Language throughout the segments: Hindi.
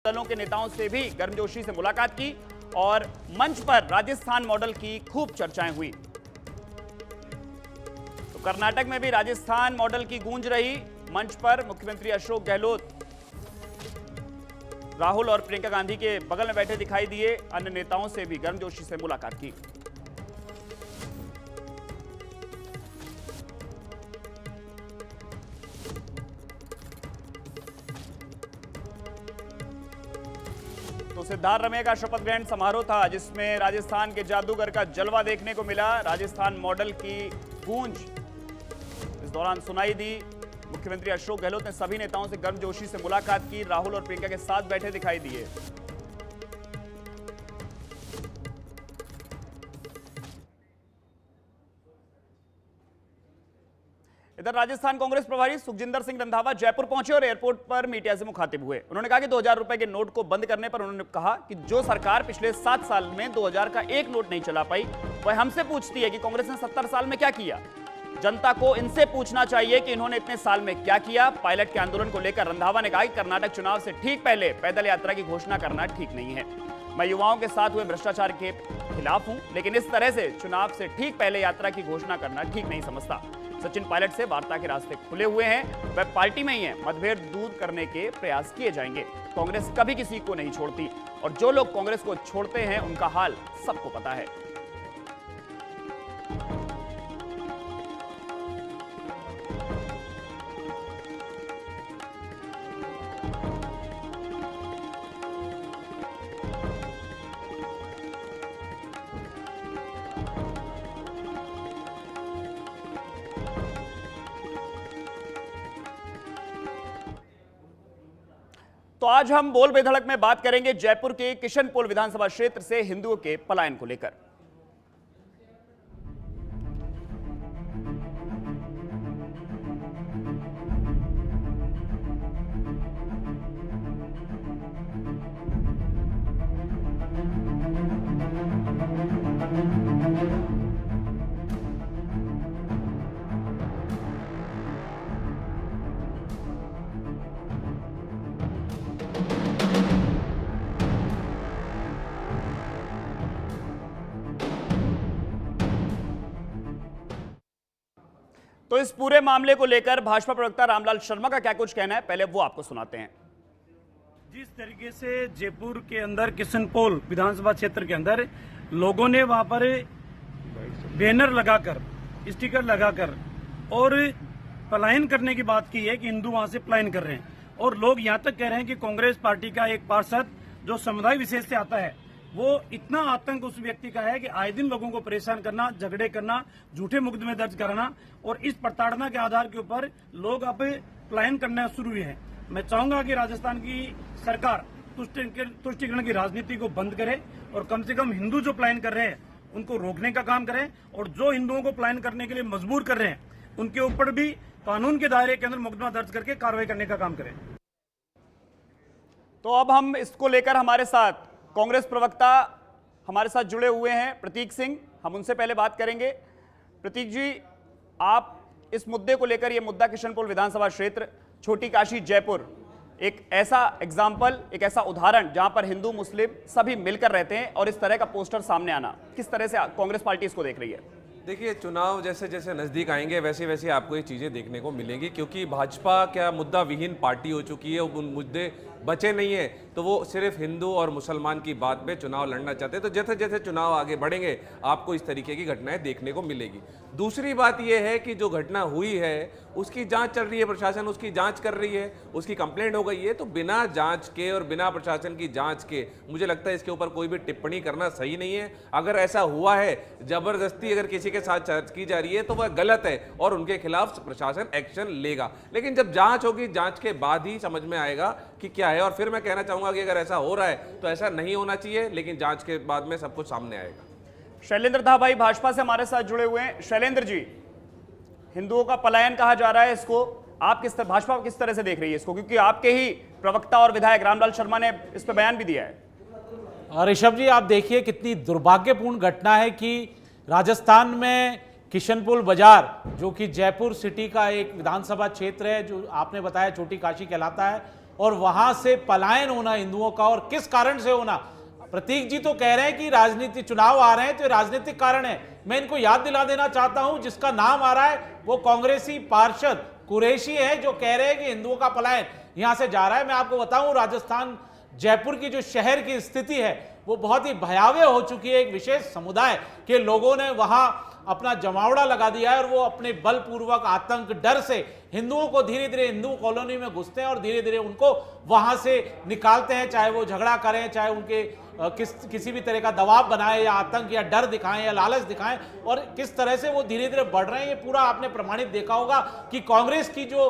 दलों के नेताओं से भी गर्मजोशी से मुलाकात की और मंच पर राजस्थान मॉडल की खूब चर्चाएं हुई। तो कर्नाटक में भी राजस्थान मॉडल की गूंज रही। मंच पर मुख्यमंत्री अशोक गहलोत राहुल और प्रियंका गांधी के बगल में बैठे दिखाई दिए। अन्य नेताओं से भी गर्मजोशी से मुलाकात की। तो सिद्धार्थ रमैया का शपथ ग्रहण समारोह था, जिसमें राजस्थान के जादूगर का जलवा देखने को मिला। राजस्थान मॉडल की गूंज इस दौरान सुनाई दी। मुख्यमंत्री अशोक गहलोत ने सभी नेताओं से गर्मजोशी से मुलाकात की। राहुल और प्रियंका के साथ बैठे दिखाई दिए। इधर राजस्थान कांग्रेस प्रभारी सुखजिंदर सिंह रंधावा जयपुर पहुंचे और एयरपोर्ट पर मीडिया से मुखातिब हुए। उन्होंने कहा कि 2000 रुपए के नोट को बंद करने पर उन्होंने कहा कि जो सरकार पिछले 7 साल में 2000 का एक नोट नहीं चला पाई, वह हमसे पूछती है कि कांग्रेस ने 70 साल में क्या किया। जनता को इनसे पूछना चाहिए कि इन्होंने इतने साल में क्या किया। पायलट के आंदोलन को लेकर रंधावा ने कहा कि कर्नाटक चुनाव से ठीक पहले पैदल यात्रा की घोषणा करना ठीक नहीं है। मैं युवाओं के साथ हुए भ्रष्टाचार के खिलाफ हूं, लेकिन इस तरह से चुनाव से ठीक पहले यात्रा की घोषणा करना ठीक नहीं समझता। सचिन पायलट से वार्ता के रास्ते खुले हुए हैं, वह पार्टी में ही है। मतभेद दूर करने के प्रयास किए जाएंगे। कांग्रेस कभी किसी को नहीं छोड़ती और जो लोग कांग्रेस को छोड़ते हैं उनका हाल सबको पता है। तो आज हम बोल बेधड़क में बात करेंगे जयपुर के किशनपोल विधानसभा क्षेत्र से हिंदुओं के पलायन को लेकर। तो इस पूरे मामले को लेकर भाजपा प्रवक्ता रामलाल शर्मा का क्या कुछ कहना है, पहले वो आपको सुनाते हैं। जिस तरीके से जयपुर के अंदर किशनपोल विधानसभा क्षेत्र के अंदर लोगों ने वहां पर बैनर लगाकर, स्टिकर लगाकर और पलायन करने की बात की है कि हिंदू वहां से पलायन कर रहे हैं, और लोग यहां तक कह रहे हैं कि कांग्रेस पार्टी का एक पार्षद जो समुदाय विशेष से आता है, वो इतना आतंक उस व्यक्ति का है कि आए दिन लोगों को परेशान करना, झगड़े करना, झूठे मुकदमे दर्ज कराना, और इस प्रताड़ना के आधार के ऊपर लोग अब पलायन करना शुरू हुए हैं। मैं चाहूंगा कि राजस्थान की सरकार तुष्टिकरण की राजनीति को बंद करे और कम से कम हिंदू जो पलायन कर रहे हैं उनको रोकने का काम करें, और जो हिंदुओं को पलायन करने के लिए मजबूर कर रहे हैं उनके ऊपर भी कानून के दायरे के अंदर मुकदमा दर्ज करके कार्रवाई करने का काम करें। तो अब हम इसको लेकर हमारे साथ कांग्रेस प्रवक्ता हमारे साथ जुड़े हुए हैं प्रतीक सिंह, हम उनसे पहले बात करेंगे। प्रतीक जी, आप इस मुद्दे को लेकर, ये मुद्दा किशनपोल विधानसभा क्षेत्र, छोटी काशी, जयपुर, एक ऐसा एग्जाम्पल, एक ऐसा उदाहरण जहां पर हिंदू मुस्लिम सभी मिलकर रहते हैं, और इस तरह का पोस्टर सामने आना, किस तरह से कांग्रेस पार्टी इसको देख रही है? देखिए, चुनाव जैसे जैसे नज़दीक आएंगे वैसे वैसे आपको ये चीज़ें देखने को मिलेंगी, क्योंकि भाजपा क्या मुद्दा विहीन पार्टी हो चुकी है। उन मुद्दे बचे नहीं है, तो वो सिर्फ हिंदू और मुसलमान की बात पे चुनाव लड़ना चाहते हैं। तो जैसे जैसे चुनाव आगे बढ़ेंगे आपको इस तरीके की घटनाएं देखने को मिलेगी। दूसरी बात यह है कि जो घटना हुई है उसकी जांच चल रही है, प्रशासन उसकी जांच कर रही है, उसकी कंप्लेंट हो गई है। तो बिना जांच के और बिना प्रशासन की जांच के मुझे लगता है इसके ऊपर कोई भी टिप्पणी करना सही नहीं है। अगर ऐसा हुआ है, जबरदस्ती अगर किसी के साथ जांच की जा रही है, तो वह गलत है और उनके खिलाफ प्रशासन एक्शन लेगा। लेकिन जब जांच होगी, जांच के बाद ही समझ में आएगा कि क्या है। और फिर मैं कहना चाहूंगा कि अगर ऐसा हो रहा है तो ऐसा नहीं होना चाहिए, लेकिन जांच के बाद में सब कुछ सामने आएगा। शैलेंद्र धा भाई भाजपा से हमारे साथ जुड़े हुए हैं। शैलेंद्र जी, हिंदुओं का पलायन कहा जा रहा है, इसको आप किस तरह, भाजपा किस तरह से देख रही है इसको, क्योंकि आपके ही प्रवक्ता और विधायक रामलाल शर्मा ने इस पर बयान भी दिया है। ऋषभ जी, आप देखिए कितनी दुर्भाग्यपूर्ण घटना है कि राजस्थान में किशनपोल बाजार, जो कि जयपुर सिटी का एक विधानसभा क्षेत्र है, जो आपने बताया छोटी काशी कहलाता है, और वहां से पलायन होना हिंदुओं का, और किस कारण से होना। प्रतीक जी तो कह रहे हैं कि राजनीति चुनाव आ रहे हैं तो ये राजनीतिक कारण है। मैं इनको याद दिला देना चाहता हूं, जिसका नाम आ रहा है वो कांग्रेसी पार्षद कुरैशी है, जो कह रहे हैं कि हिंदुओं का पलायन यहां से जा रहा है। मैं आपको बताऊं, राजस्थान जयपुर की जो शहर की स्थिति है वो बहुत ही भयावह हो चुकी है। एक विशेष समुदाय के लोगों ने वहां अपना जमावड़ा लगा दिया है और वो अपने बलपूर्वक आतंक डर से हिंदुओं को धीरे धीरे हिंदू कॉलोनी में घुसते हैं और धीरे धीरे उनको वहां से निकालते हैं, चाहे वो झगड़ा करें, चाहे उनके किसी भी तरह का दबाव बनाए या आतंक या डर दिखाएं या लालच दिखाएं, और किस तरह से वो धीरे धीरे बढ़ रहे हैं। ये पूरा आपने प्रमाणित देखा होगा कि कांग्रेस की जो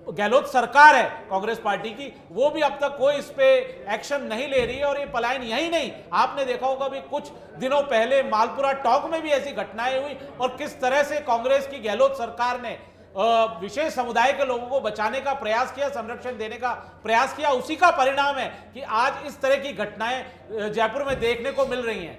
गहलोत सरकार है कांग्रेस पार्टी की, वो भी अब तक कोई इस पे एक्शन नहीं ले रही है। और ये पलायन यही नहीं, आपने देखा होगा भी कुछ दिनों पहले मालपुरा टॉक में भी ऐसी घटनाएं हुई, और किस तरह से कांग्रेस की गहलोत सरकार ने विशेष समुदाय के लोगों को बचाने का प्रयास किया, संरक्षण देने का प्रयास किया। उसी का परिणाम है कि आज इस तरह की घटनाएं जयपुर में देखने को मिल रही हैं।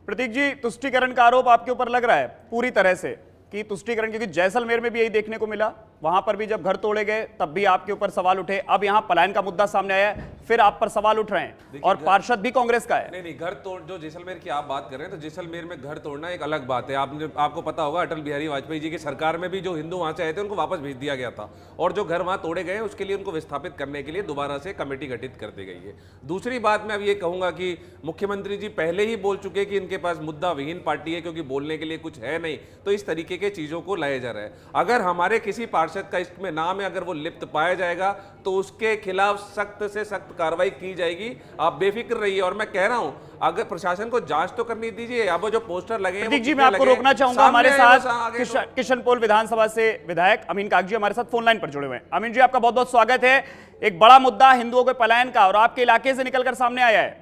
प्रतीक जी, तुष्टीकरण का आरोप आपके ऊपर लग रहा है पूरी तरह से कि तुष्टीकरण, क्योंकि जैसलमेर में भी यही देखने को मिला, वहां पर भी जब घर तोड़े गए तब भी आपके ऊपर सवाल उठे। अब यहां पलायन का मुद्दा सामने आया है, फिर आप पर सवाल उठ रहे हैं, और पार्षद भी कांग्रेस का है। नहीं, घर तोड़, जो जैसलमेर की आप बात कर रहे हैं, तो जैसलमेर में घर तोड़ना एक अलग बात है। आपको पता होगा अटल बिहारी वाजपेयी जी की सरकार में भी जो हिंदू वहां से आए थे उनको वापस भेज दिया गया था, और जो घर वहां तोड़े गए उसके लिए उनको विस्थापित करने के लिए दोबारा से कमेटी गठित कर दी गई है। दूसरी बात मैं अब ये कहूंगा कि मुख्यमंत्री जी पहले ही बोल चुके कि इनके पास मुद्दा विहीन पार्टी है, क्योंकि बोलने के लिए कुछ है नहीं, तो इस तरीके के चीजों को लाया जा रहा है। अगर हमारे किसी पार्षद का इसमें नाम है, अगर वो लिप्त पाया जाएगा तो उसके खिलाफ सख्त से सख्त कार्रवाई की जाएगी, आप बेफिक्र रहिए। और मैं कह रहा हूं, अगर प्रशासन को जांच तो करनी दीजिए। अब जो पोस्टर लगे हैं, प्रतीक जी, मैं आपको रोकना चाहूंगा। हमारे साथ किशनपोल विधानसभा से विधायक अमीन कागजी हमारे साथ फोन लाइन पर जुड़े हुए हैं। अमीन जी, आपका बहुत बहुत स्वागत है। एक बड़ा मुद्दा हिंदुओं के पलायन का और आपके इलाके से निकलकर सामने आया है।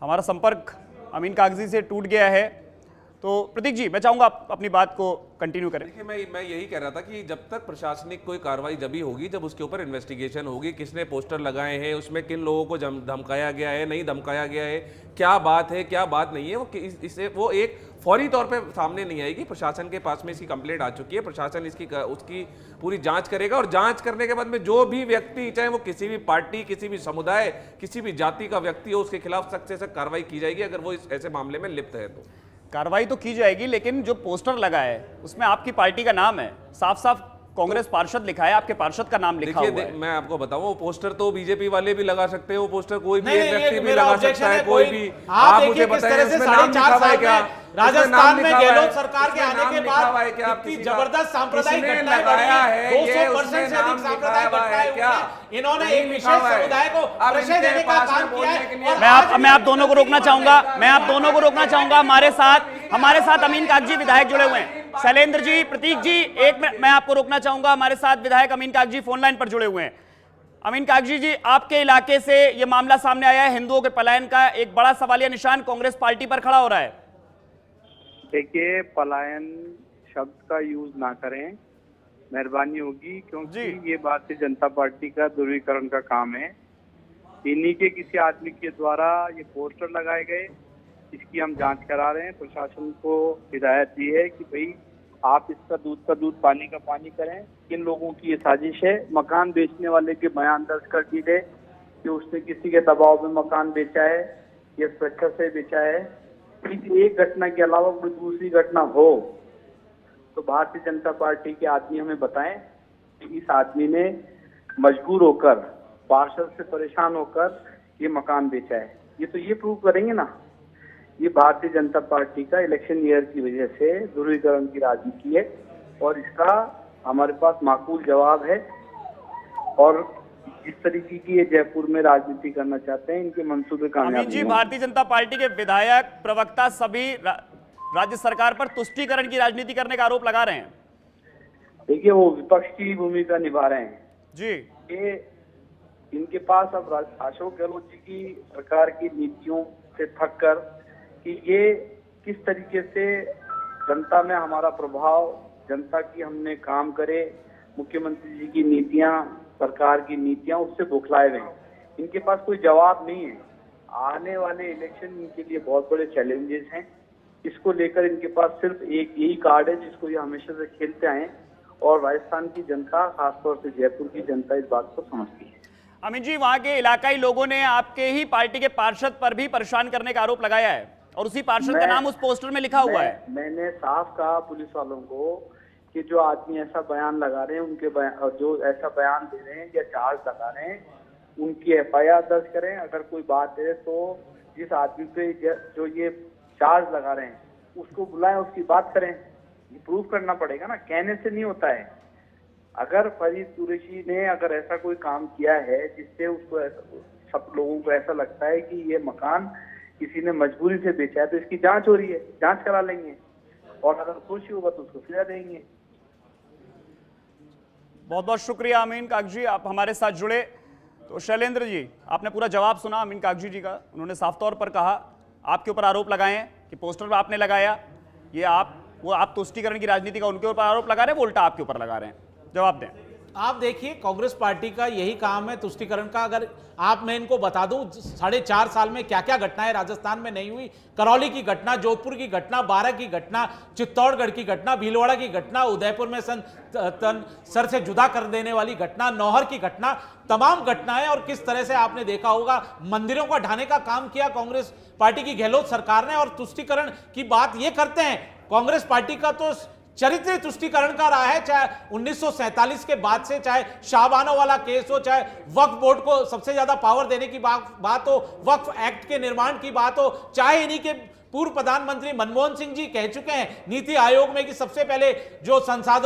हमारा संपर्क अमीन कागजी से टूट गया है, तो प्रतीक जी मैं चाहूंगा आप अपनी बात को कंटिन्यू करें। देखिए, मैं यही कह रहा था कि जब तक प्रशासनिक कोई कार्रवाई जब ही होगी जब उसके ऊपर इन्वेस्टिगेशन होगी, किसने पोस्टर लगाए हैं, उसमें किन लोगों को धमकाया गया है, नहीं धमकाया गया है, क्या बात है क्या बात नहीं है, वो एक फौरी तौर पे सामने नहीं आएगी। प्रशासन के पास में इसकी कंप्लेंट आ चुकी है, प्रशासन उसकी पूरी जांच करेगा, और जांच करने के बाद में जो भी व्यक्ति, चाहे वो किसी भी पार्टी, किसी भी समुदाय, किसी भी जाति का व्यक्ति हो, उसके खिलाफ सख्त से सख्त कार्रवाई की जाएगी, अगर वो ऐसे मामले में लिप्त है तो। कार्रवाई तो की जाएगी, लेकिन जो पोस्टर लगा है उसमें आपकी पार्टी का नाम है, साफ साफ कांग्रेस पार्षद लिखा है, आपके पार्षद का नाम लिखा हुआ है। मैं आपको बताऊं, वो पोस्टर तो बीजेपी वाले भी लगा सकते हैं, वो पोस्टर कोई भी एक व्यक्ति भी लगा सकता है, कोई भी। आप मुझे बताएं, उसमें नाम लिखा हुआ है क्या? राजस्थान में गहलोत सरकार के आने के बाद इतनी जबरदस्त सांप्रदायिक घटनाएं लगाया है, 200% से अधिक सांप्रदायिक घटनाएं हुई। इन्होंने एक विशेष समुदाय को प्रश्रय देने का काम किया है। मैं आप दोनों को रोकना चाहूंगा। हमारे साथ अमीन कागजी विधायक जुड़े हुए हैं। शैलेंद्र जी, प्रतीक जी, एक मिनट मैं आपको रोकना चाहूंगा। हमारे साथ विधायक अमीन कागजी फोन लाइन पर जुड़े हुए हैं। अमीन कागजी जी, आपके इलाके से यह मामला सामने आया है, हिंदुओं के पलायन का एक बड़ा सवालिया निशान कांग्रेस पार्टी पर खड़ा हो रहा है। देखिए, पलायन शब्द का यूज ना करें, मेहरबानी होगी, क्योंकि ये भारतीय जनता पार्टी का ध्रुवीकरण का काम है। इन्हीं के किसी आदमी के द्वारा ये पोस्टर लगाए गए, इसकी हम जांच करा रहे हैं। प्रशासन को हिदायत दी है कि भाई आप इसका दूध का दूध पानी का पानी करें। किन लोगों की ये साजिश है? मकान बेचने वाले के बयान दर्ज कर दी गए कि उसने किसी के दबाव में मकान बेचा है या स्वेच्छा से बेचा है। इस एक घटना के अलावा कोई दूसरी घटना हो तो भारतीय जनता पार्टी के आदमी हमें बताएं कि इस आदमी ने मजबूर होकर, पार्षद से परेशान होकर ये मकान बेचा है। ये प्रूव करेंगे ना। ये भारतीय जनता पार्टी का इलेक्शन ईयर की वजह से ध्रुवीकरण की राजनीति है, और इसका हमारे पास माकूल जवाब है। और जिस तरीके की ये जयपुर में राजनीति करना चाहते हैं, इनके मंसूबे कामयाब जी, भारतीय जनता पार्टी के विधायक, प्रवक्ता सभी राज्य सरकार पर तुष्टीकरण की राजनीति करने का आरोप लगा रहे हैं। देखिए, वो विपक्ष की भूमिका निभा रहे हैं जी। ये इनके पास अब अशोक गहलोत जी की सरकार की नीतियों से थक कर कि ये किस तरीके से जनता में हमारा प्रभाव, जनता की हमने काम करे, मुख्यमंत्री जी की नीतियां, सरकार की नीतियां, उससे बौखलाए हुए हैं। इनके पास कोई जवाब नहीं है। आने वाले इलेक्शन इनके लिए बहुत बड़े चैलेंजेस हैं। इसको लेकर इनके पास सिर्फ एक यही कार्ड है जिसको ये हमेशा से खेलते आए हैं, और राजस्थान की जनता, खासतौर से जयपुर की जनता, इस बात को समझती है। अमित जी, वहां के इलाकाई लोगों ने आपके ही पार्टी के पार्षद पर भी परेशान करने का आरोप लगाया है, और उसी पार्षद का नाम उस पोस्टर में लिखा हुआ है। मैंने साफ कहा पुलिस वालों को कि जो आदमी ऐसा बयान लगा रहे हैं, उनके जो ऐसा बयान दे रहे हैं या चार्ज लगा रहे हैं, उनकी एफआईआर दर्ज करें। अगर कोई बात है तो जिस आदमी पे जो ये चार्ज लगा रहे हैं उसको बुलाएं, उसकी बात करें। ये प्रूव करना पड़ेगा ना, कहने से नहीं होता है। अगर फरीद कुरैशी ने अगर ऐसा कोई काम किया है जिससे उसको सब लोगों को ऐसा लगता है कि ये मकान किसी ने मजबूरी से बेचा है, तो इसकी जांच हो रही है, जांच करा लेंगे, और अगर दोषी होगा तो उसको सजा देंगे। बहुत बहुत शुक्रिया अमीन कागजी, आप हमारे साथ जुड़े। तो शैलेंद्र जी, आपने पूरा जवाब सुना अमीन कागजी जी का। उन्होंने साफ तौर पर कहा, आपके ऊपर आरोप लगाए हैं कि पोस्टर पर आपने लगाया, ये आप तुष्टीकरण की राजनीति का उनके ऊपर आरोप लगा रहे हैं, वो उल्टा आपके ऊपर लगा रहे हैं। जवाब दें। आप देखिए, कांग्रेस पार्टी का यही काम है तुष्टीकरण का। अगर मैं इनको बता दूं 4.5 साल में क्या क्या घटनाएं राजस्थान में नहीं हुई। करौली की घटना, जोधपुर की घटना, बारां की घटना, चित्तौड़गढ़ की घटना, भीलवाड़ा की घटना, उदयपुर में सर से जुदा कर देने वाली घटना, नौहर की घटना, तमाम घटनाएं। और किस तरह से आपने देखा होगा मंदिरों को ढाने का काम किया कांग्रेस पार्टी की गहलोत सरकार ने। और तुष्टीकरण की बात ये करते हैं, कांग्रेस पार्टी का तो चरित्र तुष्टीकरण का रहा है, चाहे 1947 के बाद से, चाहे शाहबानो वाला केस हो, चाहे वक्फ बोर्ड को सबसे ज्यादा पावर देने की बात हो, वक्फ एक्ट के निर्माण की बात हो, चाहे इन्हीं के पूर्व प्रधानमंत्री मनमोहन सिंह जी कह चुके हैं नीति आयोग में कि सबसे पहले जो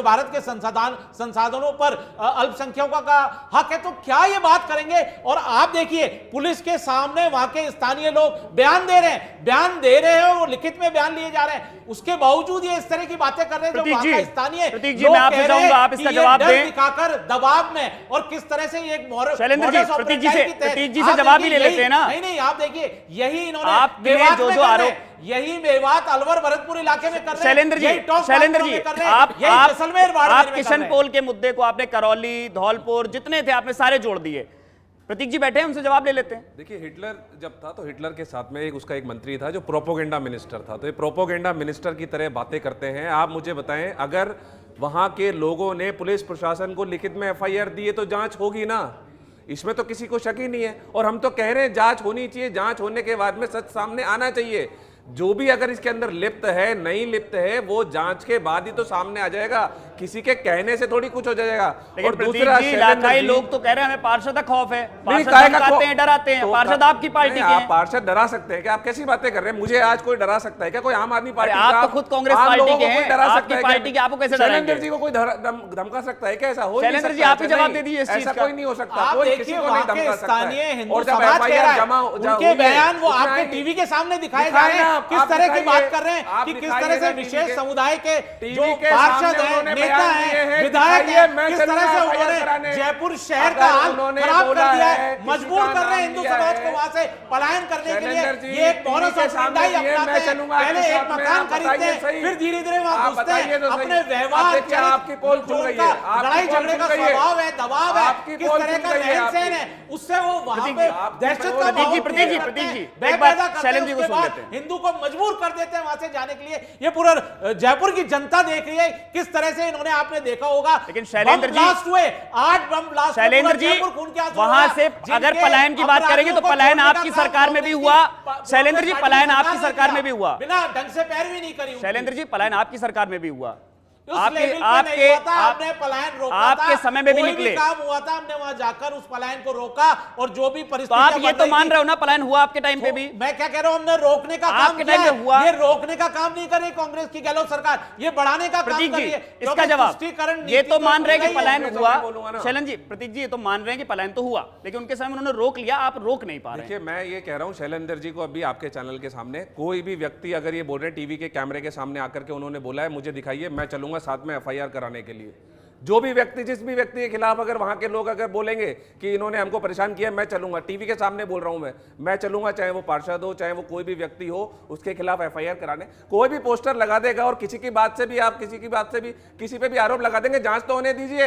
भारत के संसाधनों पर अल्पसंख्यकों का हक है, तो क्या ये बात करेंगे। और आप देखिए, पुलिस के सामने वहां के स्थानीय लोग बयान दे रहे हैं, वो लिखित में बयान लिए जा रहे हैं, उसके बावजूद ये इस तरह की बातें कर रहे हैं। जो वहां का स्थानीय लोग मैं आपसे चाहूंगा आप इसका जवाब दें, दिखाकर दबाव में, और किस तरह से एक शैलेंद्र जी, प्रतीक जी से जवाब ही ले लेते हैं ना। नहीं, आप देखिए, यही इन्होंने जो आरोप, यही मेवात, अलवर, भरतपुर इलाके में कर रहे हैं। शैलेंद्र जी, आप किशनपोल के मुद्दे को आपने करौली, धौलपुर जितने थे आपने सारे जोड़ दिए। प्रतीक जी बैठे हैं, उनसे जवाब ले लेते हैं। देखिए, हिटलर जब था तो हिटलर के साथ में उसका एक मंत्री था जो प्रोपोगेंडा मिनिस्टर था, तो ये प्रोपोगेंडा मिनिस्टर की तरह बातें करते हैं। आप मुझे बताएं, अगर वहां के लोगों ने पुलिस प्रशासन को लिखित में एफआईआर दी है तो जांच होगी ना, इसमें तो किसी को शक ही नहीं है। और हम तो कह रहे हैं जांच होनी चाहिए, जांच होने के बाद में सच सामने आना चाहिए। जो भी अगर इसके अंदर लिप्त है, नहीं लिप्त है, वो जांच के बाद ही तो सामने आ जाएगा, किसी के कहने से थोड़ी कुछ हो जाएगा। और दूसरा, इलाकाई लोग तो कह रहे हैं हमें पार्षद का खौफ है, पार्षद डराते हैं। पार्षद आपकी पार्टी के हैं। पार्षद डरा सकते हैं क्या? आप कैसी बातें कर रहे हैं? मुझे आज कोई डरा सकता है क्या? कोई आम आदमी पार्टी, आप तो खुद कांग्रेस पार्टी के हैं, आपकी पार्टी के, आपको कैसे डराएंगे? शैलेंद्र जी को कोई धमका सकता है क्या? ऐसा हो? शैलेंद्र जी, आप ही जवाब दे दीजिए इस चीज का। ऐसा कोई नहीं हो सकता, कोई किसी को नहीं धमका सकता है। और जब एफआईआर उनके बयान वो आपके टीवी के सामने दिखाए जा रहे हैं, किस तरह की बात कर रहे हैं कि किस तरह से विशेष समुदाय के जो पार्षद हैं, नेता हैं, विधायक हैं, किस तरह से उन्होंने जयपुर शहर का हाल खराब कर दिया है, मजबूर कर रहे हैं हिंदू समाज को वहां से पलायन करने के लिए। ये एक मॉडस ऑफ अपनाते हैं, पहले एक मकान खरीदते हैं, फिर धीरे धीरे वहां घुसते हैं, अपने व्यवहार, लड़ाई झगड़े का स्वभाव है, दबाव है, किस तरह का रहन सहन है, उससे वो वहां पे दहशत का शैलेंद्र जी को सुन लेते हैं। हिंदू को मजबूर कर देते हैं वहां से जाने के लिए। ये पूरा जयपुर की जनता देख रही है किस तरह से इन्होंने, आपने देखा होगा। लेकिन शैलेंद्र जी, 8 बम ब्लास्ट, शैलेंद्र जी, वहां से अगर पलायन की बात करेंगे तो पलायन आपकी सरकार में भी हुआ। शैलेंद्र जी, पलायन आपकी सरकार में भी हुआ, बिना ढंग से पैरवी नहीं करी। शैलेंद्र जी, पलायन आपकी सरकार में भी हुआ, आपने पलायन रोका, आपके समय में भी कोई निकले काम हुआ था, हमने वहां जाकर उस पलायन को रोका। और जो भी परिस्थिति, तो आप ये तो मान रहे हो ना पलायन हुआ आपके टाइम पे भी। मैं क्या कह रहा हूं, हमने रोकने का काम आपके टाइम पे हुआ। ये रोकने का काम नहीं कर रही कांग्रेस की गहलोत सरकार, ये बढ़ाने का काम कर रही है। इसका जवाब, ये तो मान रहे हैं कि पलायन हुआ। शैलेंद्र जी, प्रतीक जी, ये तो मान रहे हैं कि पलायन तो हुआ, लेकिन उनके समय उन्होंने रोक लिया, आप रोक नहीं पा रहे। देखिए, मैं ये कह रहा हूं शैलेंद्र जी को, अभी आपके चैनल के सामने कोई भी व्यक्ति अगर ये बोल रहे टीवी के कैमरे के सामने आकर के उन्होंने बोला है मुझे दिखाइए, मैं चलूंगा साथ में एफआईआर कराने के लिए। जो भी व्यक्ति, जिस भी व्यक्ति के खिलाफ अगर वहां के लोग अगर बोलेंगे कि इन्होंने हमको परेशान किया, मैं चलूंगा, टीवी के सामने बोल रहा हूं, मैं चलूंगा, चाहे वो पार्षद हो, चाहे वो कोई भी व्यक्ति हो, उसके खिलाफ एफआईआर कराने। कोई भी पोस्टर लगा देगा और किसी की बात से भी आप किसी की बात से भी किसी पे भी आरोप लगा देंगे, जांच तो होने दीजिए।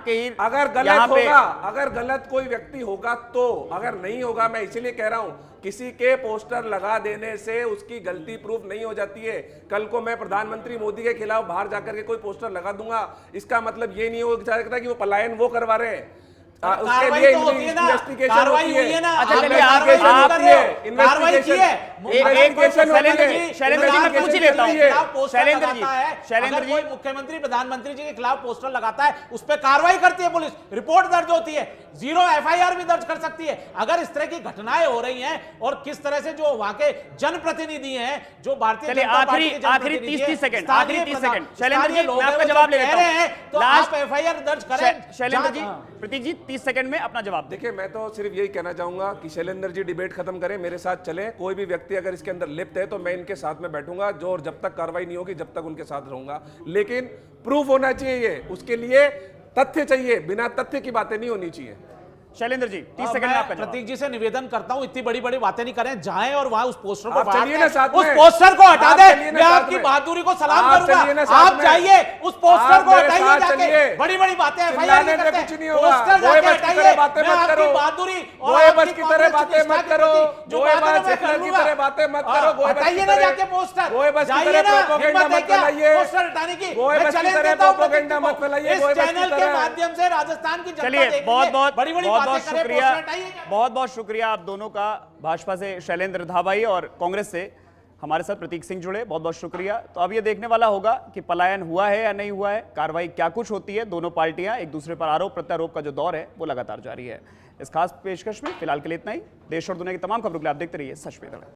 कहीं अगर यहाँ गलत पे होगा, अगर गलत कोई व्यक्ति होगा तो, अगर नहीं होगा, मैं इसलिए कह रहा हूं किसी के पोस्टर लगा देने से उसकी गलती प्रूफ नहीं हो जाती है। कल को मैं प्रधानमंत्री मोदी के खिलाफ बाहर जाकर के कोई पोस्टर लगा दूंगा, इसका मतलब ये नहीं हो सकता कि वो पलायन वो करवा रहे हैं। उसके लिए इन्वेस्टिगेशन होती है ना। अच्छा चलिए कार्रवाई की है। शैलेंद्र जी मैं पूछ ही लेता हूं। शैलेंद्र जी मुख्यमंत्री प्रधानमंत्री जी के खिलाफ पोस्टर लगाता है, उस पर कार्रवाई करती है पुलिस, रिपोर्ट दर्ज होती है, 0 FIR भी दर्ज कर सकती है। अगर इस तरह की घटनाएं हो रही हैं और किस तरह से जो वहां के जनप्रतिनिधि हैं, जो भारतीय जनता पार्टी के आखिरी 30 सेकंड शैलेंद्र जी मैं आपका जवाब ले रहे हैं, तो आप FIR दर्ज करें। शैलेंद्र जी, प्रतीक जी 30 सेकंड में अपना जवाब दें। देखिए, मैं तो सिर्फ यही कहना चाहूंगा कि शैलेंद्र जी डिबेट खत्म करें, मेरे साथ चले। कोई भी व्यक्ति अगर इसके अंदर लिप्त है तो मैं इनके साथ में बैठूंगा, जो और जब तक कार्रवाई नहीं होगी जब तक उनके साथ रहूंगा। लेकिन प्रूफ होना चाहिए, उसके लिए तथ्य चाहिए, बिना तथ्य की बातें नहीं होनी चाहिए। शैलेंद्र जी 30 सेकंड में आपका जवाब। प्रतीक जी से निवेदन करता हूं, इतनी बड़ी बड़ी बातें नहीं करें, जाएं और वहां उस पोस्टर को उस पोस्टर को हटा दें। मैं आपकी बहादुरी को सलाम करूंगा, आप जाइए उस पोस्टर को हटाइए, जाके बड़ी बड़ी बातें FIR नहीं करते, पोस्टर जाके हटाइए। मैं आपकी बहादुरी और बस की तरह बातें मत करो, जो बातें मत करो, हटाइए ना जाके पोस्टर, जाइए ना, हिम्मत है क्या पोस्टर हटाने की? मैं चैलेंज देता हूं प्रोपेगेंडा मत फैलाइए इस चैनल के माध्यम से। राजस्थान की जनता चलिए बहुत बड़ी बहुत बहुत शुक्रिया आप दोनों का, भाजपा से शैलेंद्र धाबाई और कांग्रेस से हमारे साथ प्रतीक सिंह जुड़े, बहुत बहुत शुक्रिया। तो अब ये देखने वाला होगा कि पलायन हुआ है या नहीं हुआ है, कार्रवाई क्या कुछ होती है। दोनों पार्टियां एक दूसरे पर आरोप प्रत्यारोप का जो दौर है वो लगातार जारी है। इस खास पेशकश में फिलहाल के लिए इतना ही। देश और दुनिया की तमाम खबरों के लिए आप देखते रहिए सच पे धड़क।